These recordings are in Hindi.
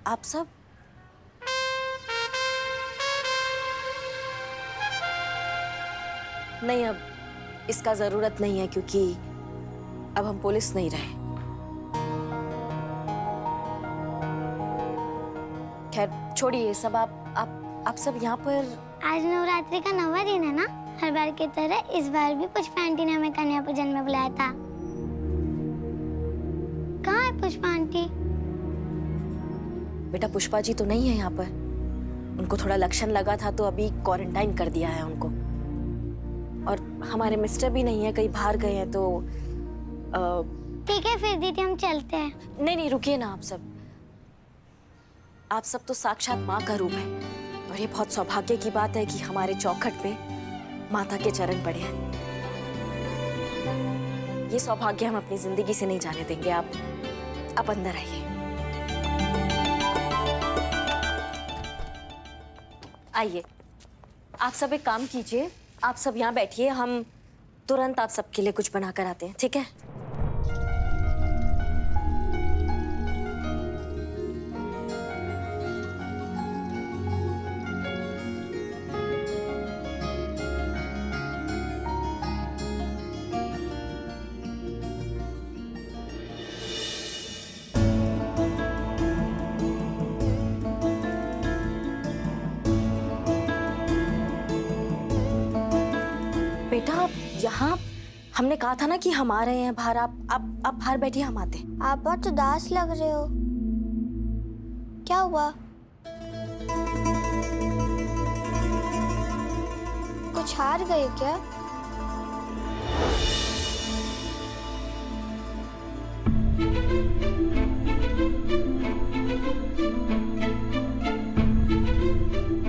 आप सब? नहीं, अब इसका जरूरत नहीं है क्योंकि अब हम पुलिस नहीं रहे। खैर छोड़िए ये सब। आप सब यहाँ पर? आज नवरात्रि का 9वां दिन है ना। हर बार की तरह इस बार भी पुष्पा आंटी ने हमें कन्या पूजन में बुलाया था। कहाँ है पुष्पा आंटी? बेटा पुष्पा जी तो नहीं है यहाँ पर। उनको थोड़ा लक्षण लगा था तो अभी क्वारंटाइन कर दिया है उनको। और हमारे मिस्टर भी नहीं है, कहीं बाहर गए हैं तो ठीक है फिर दीदी हम चलते हैं। नहीं रुकिए ना। आप सब तो साक्षात माँ का रूप है और ये बहुत सौभाग्य की बात है कि हमारे चौखट पे माता के चरण पड़े हैं। ये सौभाग्य हम अपनी जिंदगी से नहीं जाने देंगे। आप अंदर आइए। आइए, आप सब एक काम कीजिए, आप सब यहाँ बैठिए। हम तुरंत आप सबके लिए कुछ बना कर आते हैं, ठीक है? बेटा यहाँ हमने कहा था ना कि हम आ रहे हैं बाहर। आप बाहर बैठिए, हम आते हैं। आप बहुत उदास लग रहे हो, क्या हुआ? कुछ हार गए क्या?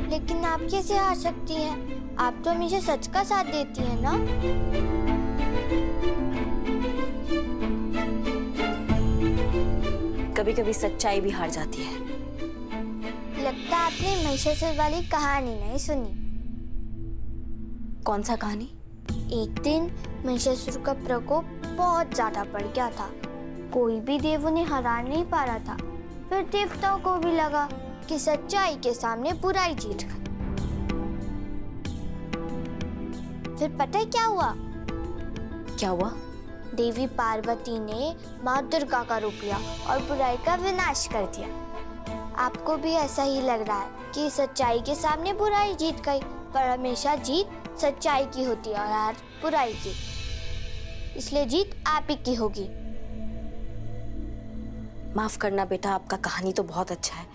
लेकिन आप कैसे हार सकती हैं? आप तो हमेशा सच का साथ देती हैं ना। कभी कभी सच्चाई भी हार जाती है। लगता है आपने महिषासुर वाली कहानी नहीं सुनी। कौन सा कहानी? एक दिन महिषासुर का प्रकोप बहुत ज्यादा बढ़ गया था। कोई भी देव उन्हें हरा नहीं पा रहा था। फिर देवताओं को भी लगा कि सच्चाई के सामने बुराई जीत गई। फिर पता है क्या हुआ? क्या हुआ? देवी पार्वती ने माँ दुर्गा का रूप लिया और बुराई का विनाश कर दिया। आपको भी ऐसा ही लग रहा है कि सच्चाई के सामने बुराई जीत गई, पर हमेशा जीत सच्चाई की होती है और हार बुराई की। इसलिए जीत आप ही की होगी। माफ करना बेटा, आपका कहानी तो बहुत अच्छा है,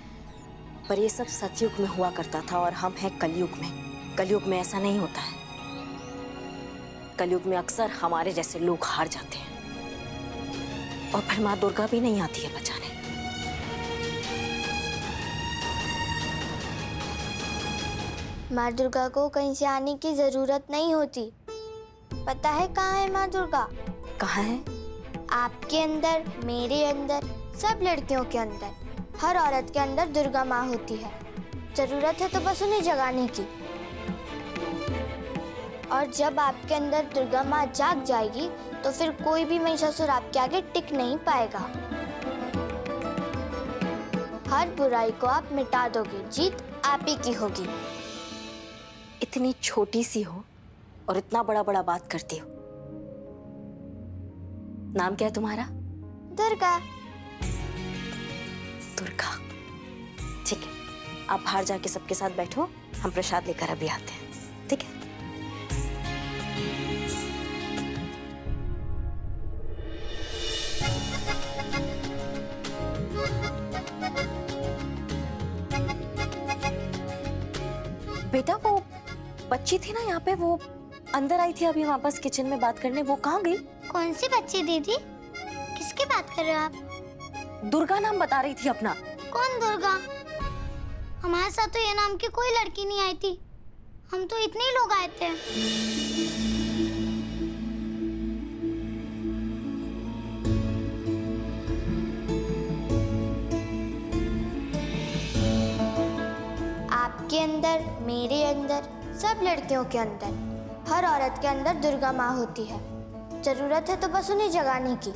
पर ये सब सतयुग में हुआ करता था और हम हैं कलयुग में। कलयुग में ऐसा не होता है। कलयुग में अक्सर हमारे जैसे लोग हार जाते हैं और फिर माँ दुर्गा भी नहीं आती है बचाने। माँ दुर्गा को कहीं से आने की जरूरत नहीं होती। पता है कहाँ है माँ दुर्गा? कहाँ है? आपके अंदर, मेरे अंदर, सब लड़कियों के अंदर, हर औरत के अंदर दुर्गा माँ होती है। जरूरत है तो बस उन्हें जगाने की। और जब आपके अंदर दुर्गा माँ जाग जाएगी तो फिर कोई भी महिषासुर आपके आगे टिक नहीं पाएगा। हर बुराई को आप मिटा दोगे, जीत आप ही की होगी। इतनी छोटी सी हो और इतना बड़ा बड़ा बात करती हो। नाम क्या है तुम्हारा? दुर्गा। दुर्गा, ठीक है। आप बाहर जाके सबके साथ बैठो, हम प्रसाद लेकर अभी आते हैं, ठीक है? बेटा वो बच्ची थी ना यहाँ पे, वो अंदर आई थी अभी वापस किचन में बात करने, वो कहाँ गई? कौन सी बच्ची दीदी? किसकी बात कर रहे हो आप? दुर्गा नाम बता रही थी अपना। कौन दुर्गा? हमारे साथ तो ये नाम की कोई लड़की नहीं आई थी। हम तो इतने ही लोग आए थे। आपके अंदर, मेरे अंदर, सब लड़कियों के अंदर, हर औरत के अंदर दुर्गा माँ होती है। जरूरत है तो बस उन्हें जगाने की।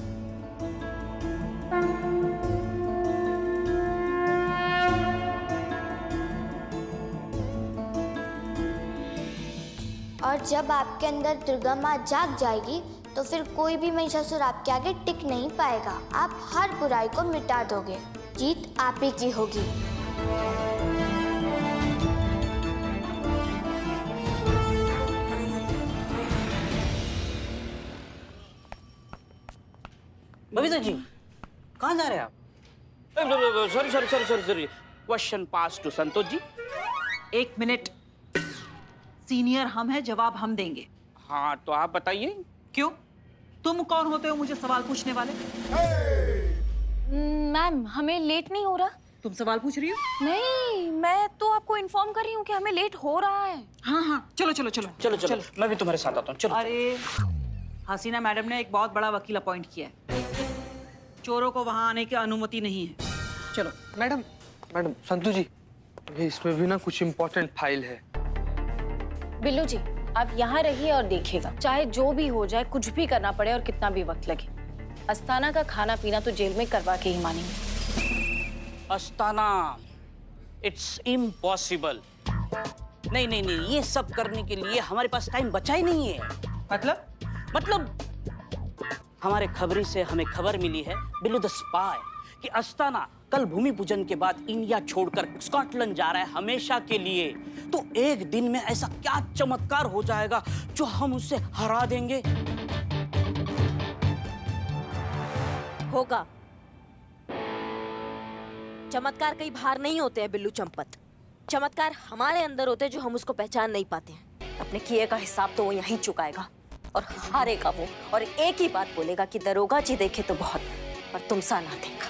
जब आपके अंदर दुर्गा माँ जाग जाएगी तो फिर कोई भी महिषासुर आपके आगे टिक नहीं पाएगा। आप हर बुराई को मिटा दोगे। जीत आप ही की होगी। बबीता जी, कहाँ जा रहे हैं आप? Sorry question pass to Santosh ji. 1 minute. Senior हम हैं, जवाब हम देंगे। हाँ तो आप बताइए। क्यों? तुम कौन होते हो मुझे सवाल पूछने वाले? मैम, हमें लेट नहीं हो रहा? तुम सवाल पूछ रही हो? नहीं, मैं तो आपको इन्फॉर्म कर रही हूँ कि हमें लेट हो रहा है। हाँ हाँ, चलो चलो चलो चलो चलो मैं भी तुम्हारे साथ आता हूँ। चलो। अरे हसीना मैडम ने एक बहुत बड़ा वकील अपॉइंट किया है। चोरों को वहां आने की अनुमति नहीं है। चलो। मैडम संतू जी, ये इसमें भी ना कुछ इम्पोर्टेंट फाइल है। बिल्लू जी, आप यहाँ रहिए और देखिएगा। चाहे जो भी हो जाए, कुछ भी करना पड़े और कितना भी वक्त लगे, अस्थाना का खाना पीना तो जेल में करवा के ही मानेंगे। Astana, it's impossible. नहीं, ये सब करने के लिए हमारे पास टाइम बचा ही नहीं है। मतलब हमारे खबरी से हमें खबर मिली है, बिल्लू द स्पाई, कि अस्ताना कल भूमि पूजन के बाद इंडिया छोड़कर स्कॉटलैंड जा रहा है हमेशा के लिए। तो एक दिन में ऐसा क्या चमत्कार हो जाएगा जो हम उससे हरा देंगे? होगा। चमत्कार कहीं बाहर नहीं होते हैं बिल्लू चंपत। चमत्कार हमारे अंदर होते हैं जो हम उसको पहचान नहीं पाते हैं। अपने किए का हिसाब तो वो यहीं चुकाएगा और हारेगा वो, और एक ही बात बोलेगा कि दरोगा जी देखे तो बहुत, पर तुम सा ना देखा।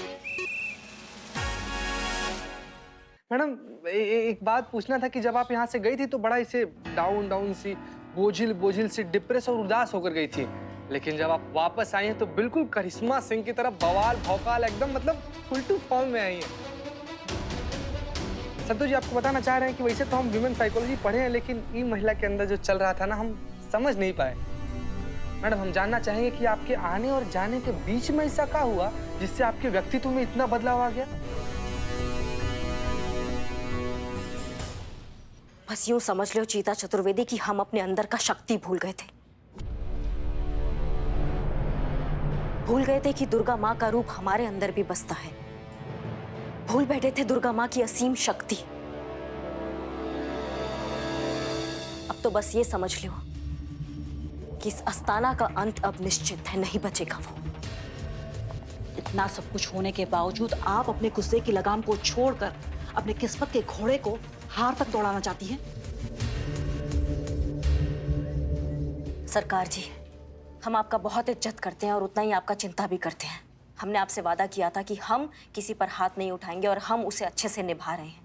मैडम एक बात पूछना था कि जब आप यहाँ से गई थी तो बड़ा इसे डाउन सी, बोझिल सी, डिप्रेस और उदास होकर गई थी, लेकिन जब आप वापस आई हैं तो बिल्कुल करिश्मा सिंह की तरह बवाल भौकाल एकदम मतलब फुल फॉर्म में आई हैं। संतोष जी आपको बताना चाह रहे हैं कि वैसे तो हम ह्यूमन साइकोलॉजी पढ़े हैं, लेकिन ये महिला के अंदर जो चल रहा था ना, हम समझ नहीं पाए। मैडम हम जानना चाहेंगे कि आपके आने और जाने के बीच में ऐसा क्या हुआ जिससे आपके व्यक्तित्व में इतना बदलाव आ गया? बस यूं समझ लो चीता चतुर्वेदी कि हम अपने अंदर का शक्ति भूल गए थे। भूल गए थे कि दुर्गा माँ का रूप हमारे अंदर भी बसता है। भूल बैठे थे दुर्गा माँ की असीम शक्ति। अब तो बस ये समझ लो कि इस अस्थाना का अंत अब निश्चित है, नहीं बचेगा वो। इतना सब कुछ होने के बावजूद आप अपने गुस्से की लगाम को छोड़कर अपने किस्मत के घोड़े को हार तक दौड़ाना चाहती हैं। सरकार जी, हम आपका बहुत इज्जत करते हैं और उतना ही आपका चिंता भी करते हैं। हमने आपसे वादा किया था कि हम किसी पर हाथ नहीं उठाएंगे और हम उसे अच्छे से निभा रहे हैं।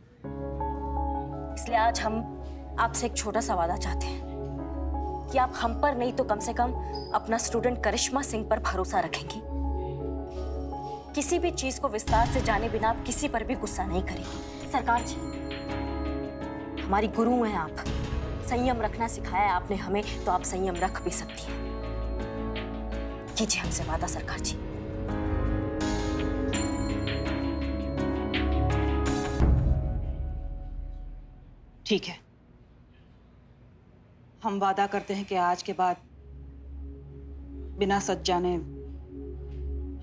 इसलिए आज हम आपसे एक छोटा सा वादा चाहते हैं कि आप हम पर नहीं तो कम से कम अपना स्टूडेंट करिश्मा सिंह पर भरोसा रखेंगी। किसी भी चीज को विस्तार से जाने बिना आप किसी पर भी गुस्सा नहीं करेंगी। सरकार जी, हमारी गुरु हैं आप। संयम रखना सिखाया है आपने हमें, तो आप संयम रख भी सकती हैं। कीजिए हमसे वादा सरकार जी। ठीक है, हम वादा करते हैं कि आज के बाद बिना सच जाने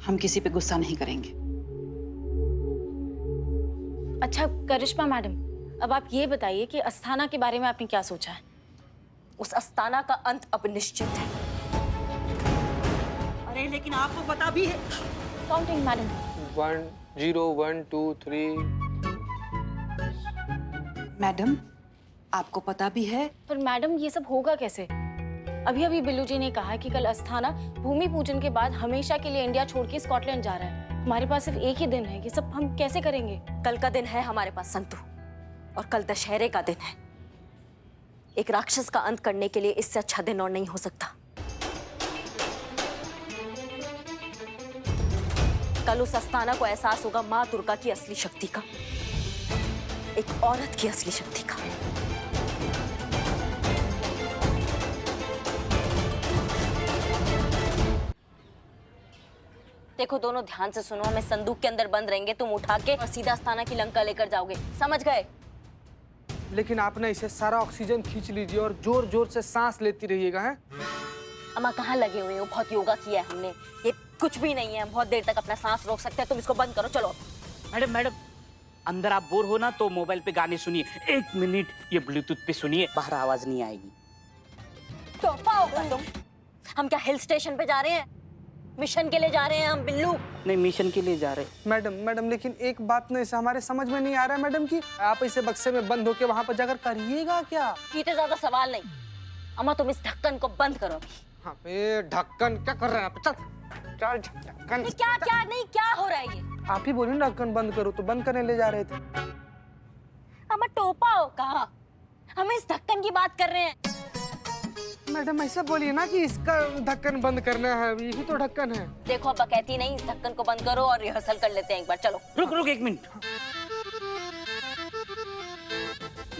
हम किसी पे गुस्सा नहीं करेंगे। अच्छा करिश्मा मैडम, अब आप ये बताइए कि अस्थाना के बारे में आपने क्या सोचा है? उस अस्थाना का अंत अब निश्चित है। अरे लेकिन आपको पता भी है। Counting madam. 1 0 1 2 3। मैडम आपको पता भी है। पर मैडम ये सब होगा कैसे? अभी अभी बिल्लू जी ने कहा कि कल अस्थाना भूमि पूजन के बाद हमेशा के लिए इंडिया छोड़ के स्कॉटलैंड जा रहा है। हमारे पास सिर्फ एक ही दिन है, ये सब हम कैसे करेंगे? कल का दिन है हमारे पास संतु, और कल दशहरे का दिन है। एक राक्षस का अंत करने के लिए इससे अच्छा दिन और नहीं हो सकता। कल उस अस्थाना को एहसास होगा माँ दुर्गा की असली शक्ति का, एक औरत की असली शक्ति का। देखो दोनों ध्यान से सुनो, हमें संदूक के अंदर बंद रहेंगे, तुम उठा के और सीधा अस्थाना की लंका लेकर जाओगे, समझ गए? लेकिन आप ना इसे सारा ऑक्सीजन खींच लीजिए और जोर जोर से सांस लेती रहिएगा, है? अम्मा कहाँ लगे हुए हो? बहुत योगा किया है हमने, ये कुछ भी नहीं है। हम बहुत देर तक अपना सांस रोक सकते हैं। तुम इसको बंद करो, चलो। मैडम मैडम, अंदर आप बोर हो ना तो मोबाइल पे गाने सुनिए। 1 मिनट ये ब्लूटूथ पे सुनिए, बाहर आवाज नहीं आएगी। तो पाओगा तुम? हम क्या हिल स्टेशन पे जा रहे हैं? मिशन के लिए जा रहे हैं हम, बिल्लू। नहीं, मिशन के लिए जा रहे। मैडम लेकिन एक बात ना इसे हमारे समझ में नहीं आ रहा है मैडम कि आप इसे बक्से में बंद होके वहां पर जाकर करिएगा क्या? इतने ज्यादा सवाल नहीं। अम्मा तुम इस ढक्कन को बंद करो अभी। हाँ, ये ढक्कन क्या कर रहे हैं आप? चल ढक्कन। ये क्या नहीं, क्या हो रहा है ये? आप ही बोलिए ना ढक्कन बंद करो, तो बंद करने ले जा रहे थे। अम्मा टोपा हो कहा? हम इस ढक्कन की बात कर रहे हैं। मैडम ऐसा बोलिए ना कि इसका ढक्कन बंद करना है, ये भी तो ढक्कन है। देखो अब कहती नहीं, इस ढक्कन को बंद करो और रिहर्सल कर लेते हैं एक बार, चलो। रुक 1 मिनट।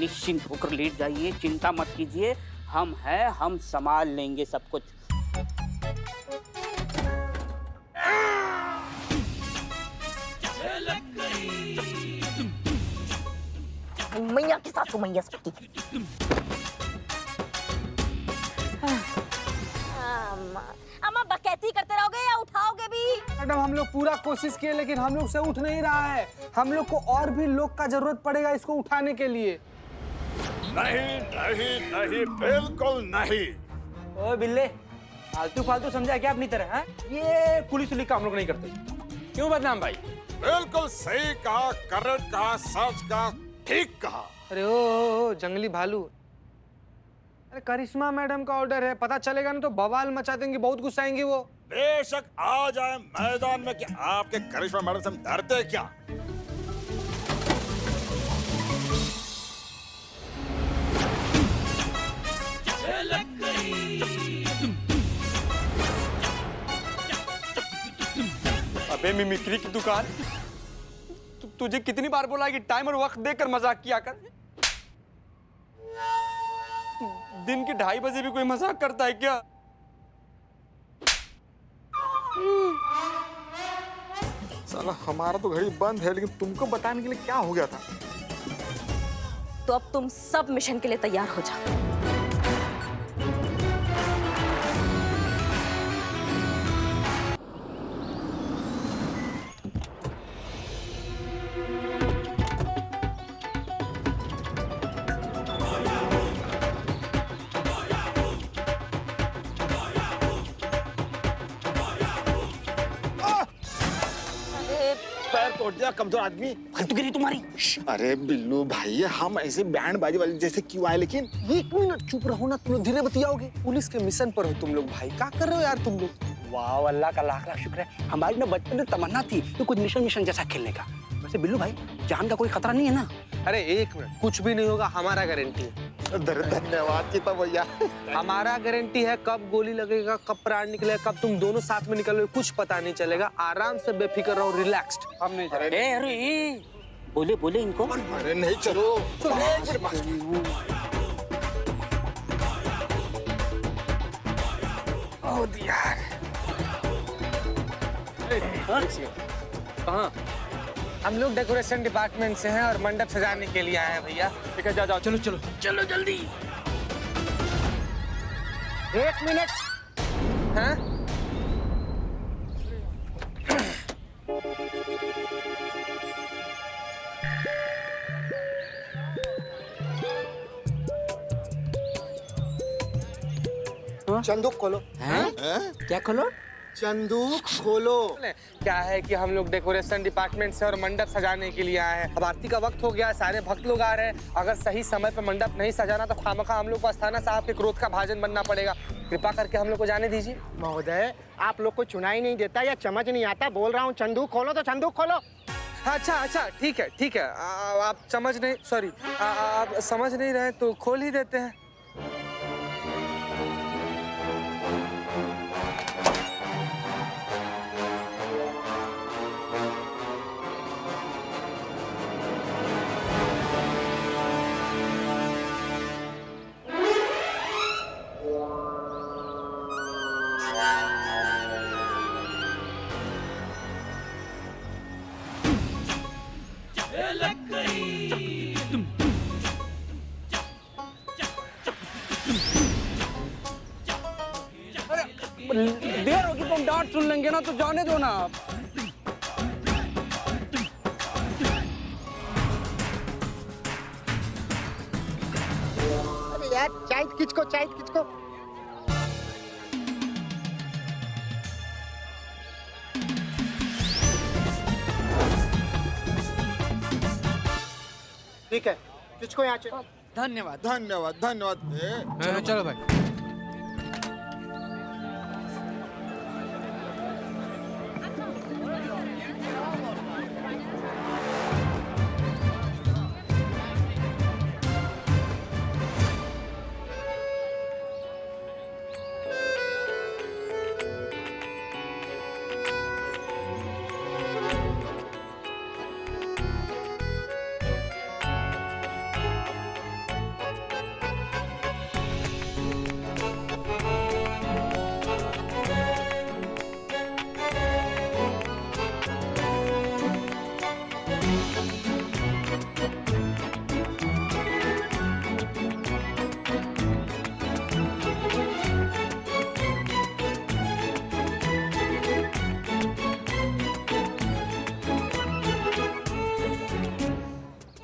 निश्चिंत होकर लेट जाइए, चिंता मत कीजिए। हम हैं, हम संभाल लेंगे सब कुछ। मैया के साथ मैया सकती। अम्मा बकैती करते रहोगे या उठाओगे भी? मैडम हम लोग पूरा कोशिश किए लेकिन हम लोग से उठ नहीं रहा है। हम लोग को और भी लोग का जरूरत पड़ेगा इसको उठाने के लिए। नहीं, बिल्कुल नहीं। ओ बिल्ले, फालतू समझा क्या अपनी तरह? है ये पुलिस उलिस का हम लोग नहीं करते। क्यों बदनाम भाई? बिल्कुल सही कहा, करेक्ट कहा, सच कहा, ठीक कहा। अरे ओ जंगली भालू, अरे करिश्मा मैडम का ऑर्डर है, पता चलेगा ना तो बवाल मचा देंगे, बहुत गुस्साएंगे वो। बेशक आ जाए मैदान में कि आपके करिश्मा मैडम से हम डरते क्या? अबे मिमिक्री की दुकान, तुझे कितनी बार बोला कि टाइम और वक्त देकर मजाक किया कर? दिन के 2:30 बजे भी कोई मजाक करता है क्या? साला हमारा तो घड़ी बंद है, लेकिन तुमको बताने के लिए क्या हो गया था? तो अब तुम सब मिशन के लिए तैयार हो जाओ। पैर तोड़ दिया कमजोर आदमी। तो गिरी तुम्हारी। अरे बिल्लू भाई, हम ऐसे बैंड बाजी वाले जैसे क्यों आए? लेकिन 1 मिनट चुप रहो ना, तुम लोग धीरे बतियाओगे। पुलिस के मिशन पर हो तुम लोग भाई, क्या कर रहे हो यार तुम लोग? वाह, अल्लाह का लाख लाख शुक्र है। हमारी ना बचपन में तमन्ना थी तो कुछ मिशन जैसा खेलने का। वैसे बिल्लू भाई, जान का कोई खतरा नहीं है ना? अरे 1 मिनट, कुछ भी नहीं होगा, हमारा गारंटी है। धन्यवाद चिता भैया। हमारा गारंटी है, कब गोली लगेगा, कब प्राण निकलेगा, कब तुम दोनों साथ में निकलोगे, कुछ पता नहीं चलेगा। आराम से बेफिक्र रहो, रिलैक्स्ड। हम नहीं जा रहे। अरे बोले इनको। अरे नहीं, चलो कहाँ? हम लोग डेकोरेशन डिपार्टमेंट से हैं और मंडप सजाने के लिए आए हैं भैया। ठीक है, जाओ, चलो। चलो जल्दी। 1 मिनट। हाँ? चंदूक खोलो। क्या खोलो? चंदूक खोलो। क्या है कि हम लोग डेकोरेशन डिपार्टमेंट से और मंडप सजाने के लिए आए हैं। अब आरती का वक्त हो गया, सारे भक्त लोग आ रहे हैं। अगर सही समय पर मंडप नहीं सजाना तो खामखा हम लोग को अस्थाना साहब के क्रोध का भाजन बनना पड़ेगा। कृपा करके हम लोग को जाने दीजिए। महोदय, आप लोग को चुनाई नहीं देता या समझ नहीं आता? बोल रहा हूँ चंदूक खोलो तो चंदूक खोलो। अच्छा, ठीक है। आप समझ नहीं, सॉरी, आप समझ नहीं रहे तो खोल ही देते हैं। देर होगी तो हम डांट सुन लेंगे ना, तो जाने दो ना आप। अरे यार चाय किचको, चाय किचको। ठीक है, किचको यहाँ से। धन्यवाद धन्यवाद धन्यवाद। चलो भाई।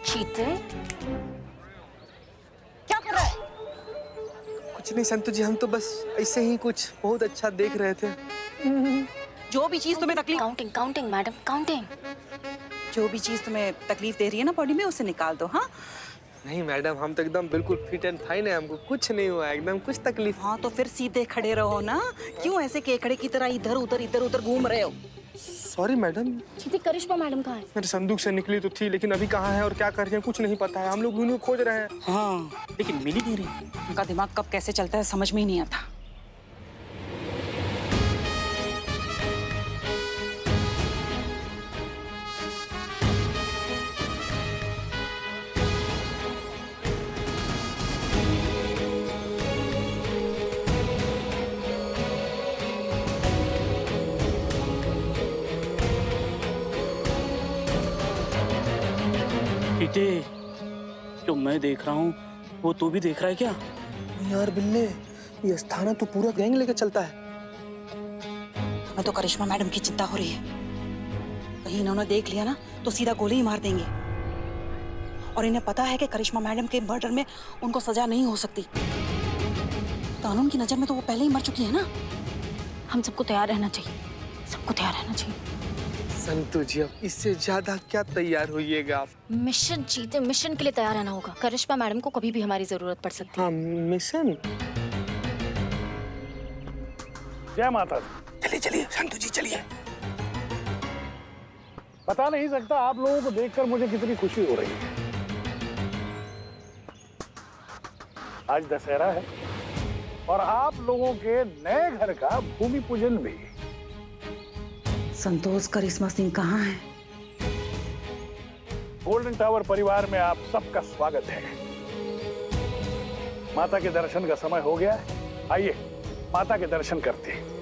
चीते, क्या कर रहा है? कुछ नहीं संतु जी, हम तो बस ऐसे ही कुछ बहुत अच्छा देख रहे थे। जो भी चीज तुम्हें तकलीफ काउंटिंग काउंटिंग मैडम काउंटिंग। जो भी चीज तुम्हें तकलीफ दे रही है ना बॉडी में, उसे निकाल दो। हाँ नहीं मैडम, हम तो एकदम बिल्कुल फिट एंड फाइन है, हमको कुछ नहीं हुआ, एकदम कुछ तकलीफ। हाँ, तो फिर सीधे खड़े रहो ना। क्यों ऐसे केकड़े की तरह इधर उधर घूम रहे हो? Sorry madam. चीते, करिश्मा मैडम कहाँ है? मेरे संदूक से निकली तो थी, लेकिन अभी कहाँ है और क्या कर रही है कुछ नहीं पता है। हम लोग उन्हें खोज रहे हैं। हाँ, लेकिन मिल ही नहीं रही। उनका दिमाग कब कैसे चलता है समझ में ही नहीं आता। चीते, जो मैं देख रहा हूँ वो तू भी देख रहा है क्या? यार बिल्ले, ये स्थाना तो पूरा गैंग लेके चलता है। हमें तो करिश्मा मैडम की चिंता हो रही है। कहीं इन्होंने देख लिया ना तो सीधा गोली ही मार देंगे। और इन्हें पता है कि करिश्मा मैडम के मर्डर में उनको सजा नहीं हो सकती। कानून की नजर में तो वो पहले ही मर चुकी है ना। हम सबको तैयार रहना चाहिए, सबको तैयार रहना चाहिए। संतु जी, अब इससे ज्यादा क्या तैयार होइएगा आप? मिशन जीते, मिशन के लिए तैयार रहना होगा। करिश्मा मैडम को कभी भी हमारी जरूरत पड़ सकती है। हाँ, मिशन। जय माता दी। चलिए चलिए संतु जी, चलिए। बता नहीं सकता आप लोगों को देखकर मुझे कितनी खुशी हो रही है। आज दशहरा है और आप लोगों के नए घर का भूमि पूजन भी। संतोष करिश्मा सिंह कहाँ है? गोल्डन टावर परिवार में आप सबका स्वागत है। माता के दर्शन का समय हो गया है। आइए माता के दर्शन करते हैं।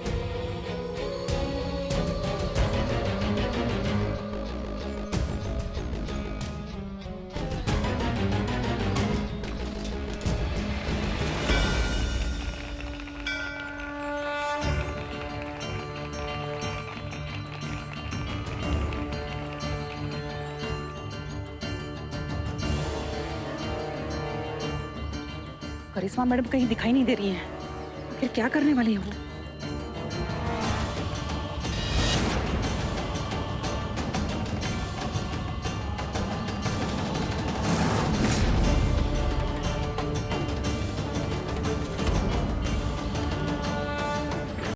करिश्मा मैडम कहीं दिखाई नहीं दे रही हैं। फिर क्या करने वाली है वो?